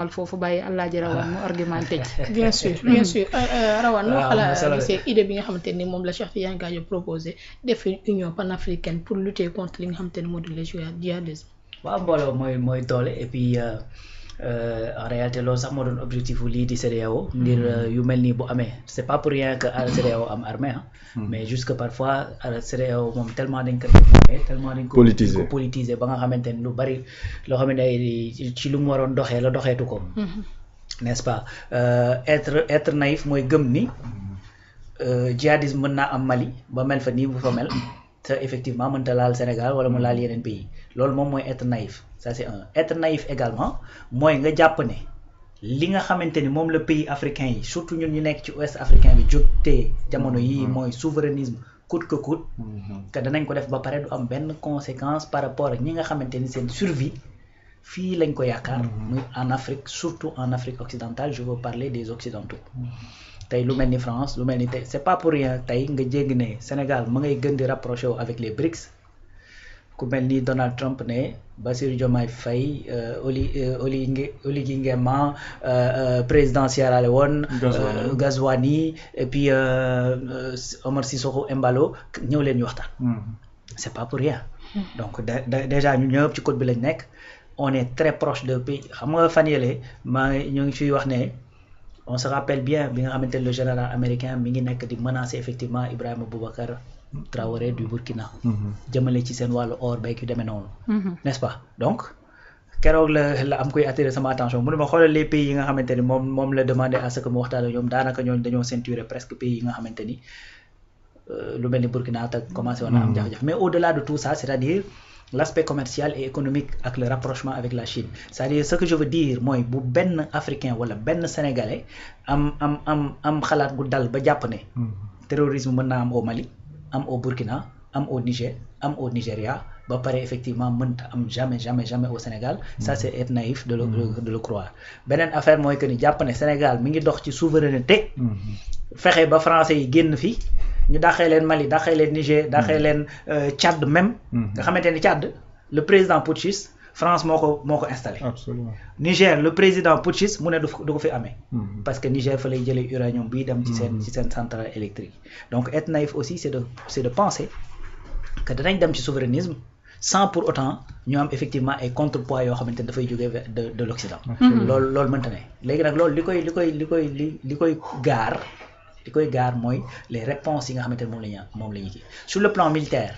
foofu bàyyi Alaaji Rawane mu argumenté ci. bien sûr Rawane noo xalaat gisee idée bi nga xamante ni moom la Cheikh Tidiane Gadio proposé def union panafricaine pour lutter contre li nga xamante ni moo di le djihadisme. waaw mbooloo mooy doole et puis en réalité loolu sax moo doon objectif lii di CEDEAO ngir yu mel nii bu amee c'est pas pour rien que CEDEAO am armée mais juste que parfois CEDEAO moom tellement dañ ko tellement dañ ko politiser ba nga xamante ni lu bari loo xam ne ci lu mu waroon doxee la doxeetu ko n'est-ce pas être naïf mooy gëm ni djihadisme mën naa am Mali ba mel fa nii bu fa mel te effectivement mënta laal Sénégal wala mu laal yeneen pays loolu moom mooy être naïf ça c'est un être naïf également mooy nga jàpp ne li nga xamante ni moom la pays africain yi surtout ñun ñu nekk ci ouest africain bi jógtee jamono yi mooy souverainisme coûte que coûte que danañ ko def ba pare du am benn conséquence par rapport ak ñi nga xamante ni seen survie fii lañ ko yaakaar muy en Afrique surtout en Afrique occidentale je veux parler des occidentaux tey lu mel ni France lu mel ni tey c'est pas pour rien tey nga jéggi ne Sénégal ma ngay gën di rapproché wu avec les BRICS ku mel ni Donald Trump ne Bassirou Diomaye Faye Oligui Nguema président Sierra Leone Gazouani et puis Omar Sissoko Embalo ñëw leen ñu waxtaan c'est pas pour rien donc déjà ñu ñëpp ci code bi lañ nekk on est très proche de pays xam nga fan yële ñu ngi fiy wax ne on se rappelle bien bi nga xamante ne le général américain mi ngi nekk di menacer effectivement Ibrahima Boubacar Traoré du Burkina jëmale ci seen wàllu or beeg yu demee noonu n'est-ce pas donc keroog la am koy attirer sama attention mu ne ma xoolal les pays yi nga xamante ni moom la demandé à ce que mu waxtaan ak ñoom daanaka ñooñu dañoo ceinturer presque pays yi nga xamante ni lu mel ni Burkina te commencé woon na am jafe-jafe mais au-delà de tout ça c'est-à-dire l'aspect commercial et économique ak le rapprochement avec la Chine c'est-à-dire ce que je veux dire mooy bu benn africain wala benn sénégalais am xalaat gu dal ba jàpp ne terrorisme mën naa am au Mali am au Burkina am au Niger am au Nigeria ba pare effectivement mënta am jamais au Sénégal ça c'est être naïf de le croire beneen affaire mooy que ni jàpp ne Sénégal mi ngi dox ci souveraineté fexe ba français yi génn fi ñu dàqee leen Mali dàqee leen Niger dàqee leen Tchad même nga xamante ni Tchad le président putschiste France moo ko installé absolument Niger le président putschiste mu ne du ko fi amee parce que Niger fa lay jëlee uranium bii dem ci seen centrale électrique donc être naïf aussi c'est de penser que danañ dem ci souverainisme sans pour autant ñu am effectivement ay contrepoids yoo xamante ne dafay jógee de l'Occident loolu mënta ne léegi nag loolu li koy gaar mooy les réponses yi nga xamante ne moom la ñu kii sur le plan militaire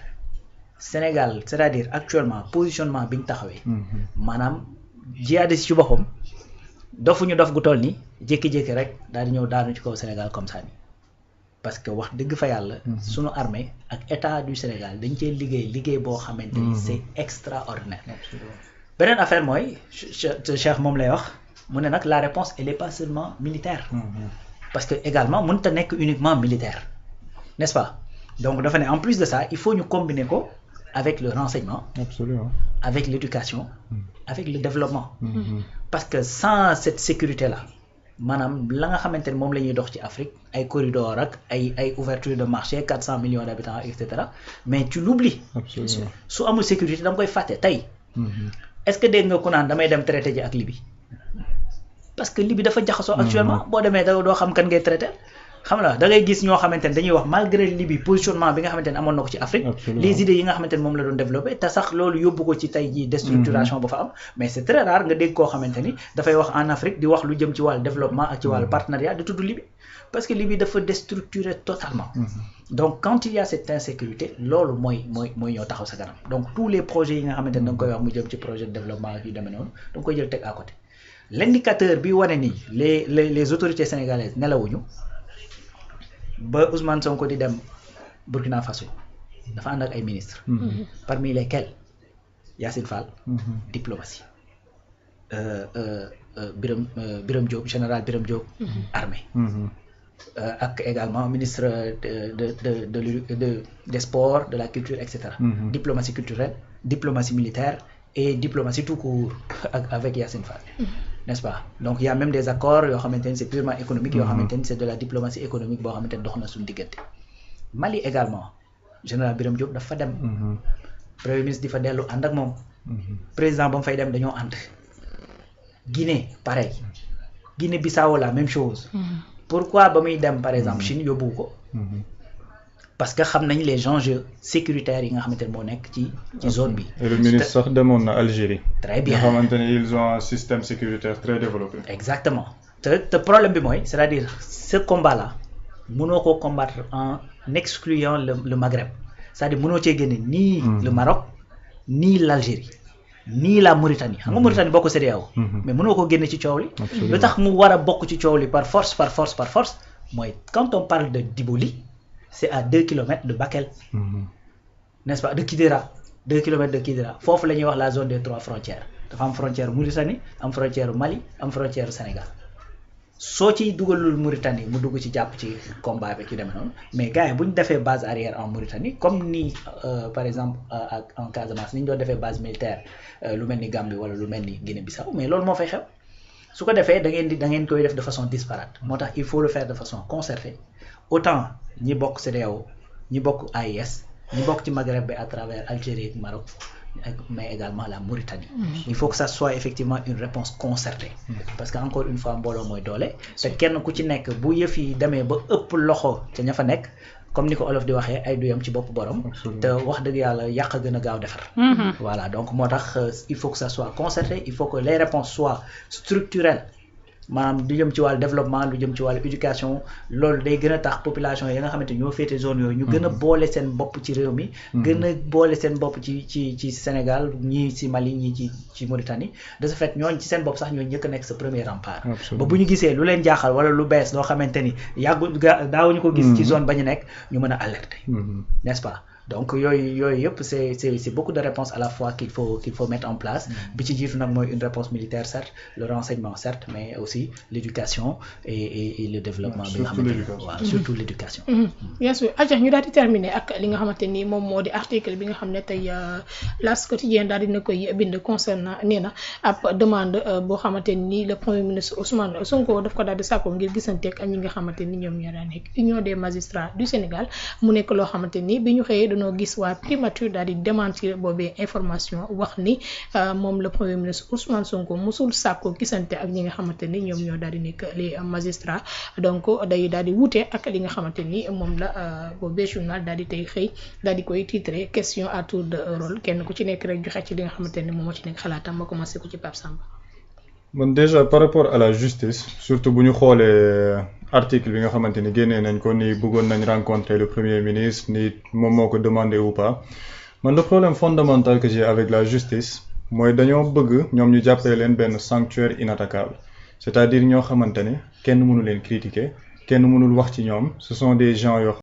Sénégal c'est-à-dire actuellement positionnement bi ñu taxawee maanaam djihadiste ci boppam dofuñu dof gu toll ni jékki-jékki rek daal di ñëw daanu ci kaw Sénégal comme ça ni parce que wax dëgg fa yàlla sunu armée ak état du Sénégal dañ cee liggéey boo xamante ni c'est extraordinaire beneen affaire mooy Cheikh moom lay wax mu ne nag la réponse elle est pas seulement militaire parce que également mënut a nekk uniquement militaire n'est-ce pas donc dafa ne en plus de ça il faut ñu combiner ko avec le renseignement absolument avec l'éducation avec le développement parce que sans cette sécurité là maanaam la nga xamante ne moom la ñuy dox ci Afrique ay corridors ak ay ouverture de marché 400 millions d'habitants et cetera mais tu l'oublies absolument su amul sécurité da nga koy fàtte tey est-ce que dégg nga ku naan damay dem traité ji ak Libye parce que Libye dafa jaxasoo actuellement boo demee doo xam kan ngay traité xam nga da ngay gis ñoo xamante ne dañuy wax malgré Libye positionnement bi nga xamante ne amoon na ko ci Afrique les idées yi nga xamante ne moom la doon développé te sax loolu yóbbu ko ci tey jii déstructuration ba fa am mais c'est très rare nga dégg koo xamante ni dafay wax en Afrique di wax lu jëm ci wàllu développement ak ci wàllu partenariat di tudd Libye parce que Libye dafa déstructuré totalement donc quand il y a cette insécurité loolu mooy ñoo taxaw sa kanam donc tous les projets yi nga xamante ne da nga koy wax mu jëm ci projet de développement ak yu demee noonu da nga koy jël teg à côté l'indicateur bi wane nii les autorités sénégalaises nelawuñu ba Ousmane Sonko di dem Burkina Faso dafa ànd ak ay ministres parmi lesquels Yassine Fall diplomatie Birame Diop général Birame Diop armée ak également ministre des sports de la culture et cetera diplomatie culturelle diplomatie militaire et diplomatie tout court avec Yassine Fall n'est-ce pas donc il y a même des accords yoo xamante ni c'est purement économique yoo xamante ni c'est de la diplomatie économique boo xamante ni dox na suñu diggante Mali également général Birame Diop dafa dem premier ministre di fa dellu ànd ak moom président ba mu fay dem dañoo ànd Guinée pareil Guinée-Bissau la même chose. Pourquoi ba muy dem par exemple Chine yóbbu ko. Parce que xam nañ les enjeux sécuritaires yi nga xamante ne moo nekk ci zone bi. Et le ministre sax demoon na Algérie. Très bien nga xamante ne ils ont un système sécuritaire très développé. Exactement te problème bi mooy c'est-à-dire ce combat là mënoo ko combattre en excluant le Maghreb c'est-à-dire mënoo cee génne ni le Maroc ni l'Algérie ni la Mauritanie xam nga Mauritanie bokk CEDEAO mais mënoo ko génne ci coow li. lu tax mu war a bokk ci coow li par force mooy quand on parle de Diboli. C'est à 2 km de Bakel, n'est-ce pas, de Kidira, 2 km de Kidira. Foofu la ñuy wax la zone des 3 frontières dafa am frontière Mauritanie am frontière Mali am frontière Sénégal soo ciy dugalul Mauritanie mu dugg ci jàpp ci combat bi ci demee noonu mais gars yi bu ñu defee base arrière en Mauritanie comme ni par exemple en Casamance ni ñu doon defee base militaire lu mel ni Gambie wala lu mel ni Guinée-Bissau mais loolu moo fay xew su ko defee da ngeen koy def de façon disparate moo tax il faut le faire de façon concertée. Autant ñi bokk CEDEAO ñi bokk AES ñi bokk ci Maghreb bi à travers Algérie et Maroc mais également la Mauritanie. Il faut que ça soit effectivement une réponse concertée. Parce que encore une fois mbooloo mooy doole te kenn ku ci nekk bu yëf yi demee ba ëpp loxo ca ña fa nekk comme ni ko olof di waxee ay duyam ci bopp borom. te wax dëgg yàlla yàq gën a gaaw defar. Voilà donc moo tax il faut que ça soit concerté il faut que les réponses soient structurelles. maanaam lu jëm ci wàllu développement lu jëm ci wàllu éducation loolu day gën a tax population yi nga xamante ñoo féete zone yooyu ñu gën a boole seen bopp ci réew mi gën a boole seen bopp ci Sénégal ñii ci Mali ñii ci Mauritanie de ce fait ñooñ ci seen bopp sax ñooy njëkk a nekk sa premier rempart ba bu ñu gisee lu leen jaaxal wala lu bees loo xamante ni daawuñu ko gis ci zone ba ñu nekk ñu mën a alerter n'est-ce pas donc yooyu yëpp c'est beaucoup de réponses à la fois qu'il faut mettre en place bi ci jiitu nag mooy une réponse militaire certes le renseignement certes mais aussi l'éducation et le développement bi nga xamante ni waaw surtout l'éducation bien sûr aja ñu daal di terminer ak li nga xamante ni moom moo di article bi nga xam ne tey L'As quotidien daal dina koy bind concernant nee na ab demande boo xamante ni le premier ministre Ousmane Sonko daf ko daal di sàkku ngir gisanteeg ak ñi nga xamante ni ñoom ñoo daan nekk Union des magistrats du Sénégal mu nekk loo xamante ni bi ñu xëyee dañoo gis waa primature daal di démentir boobee information wax ni moom le premier ministre Ousmane Sonko musul sàkku gisante ak ñi nga xamante ni ñoom ñoo daal di nekk les magistrats donc day daal di wute ak li nga xamante ni moom la boobee journal daal di tey xëy daal di koy titré question à tour de rôle kenn ku ci nekk rek joxe ci li nga xamante ni moom moo ci nekk xalaatam ma commencé ko ci Pape Samba. man déjà par rapport à la justice surtout bu ñu xoolee article bi nga xamante ni génnee nañ ko ni bëggoon nañ rencontrer le premier ministre ni moom moo ko demandé ou pas man le problème fondamental que j'ai avec la justice mooy dañoo bëgg ñoom ñu jàppee leen benn sanctuaire inattaquable c'est-à-dire ñoo xamante ni kenn mënu leen critiquer kenn mënul wax ci ñoom ce sont des gens yoo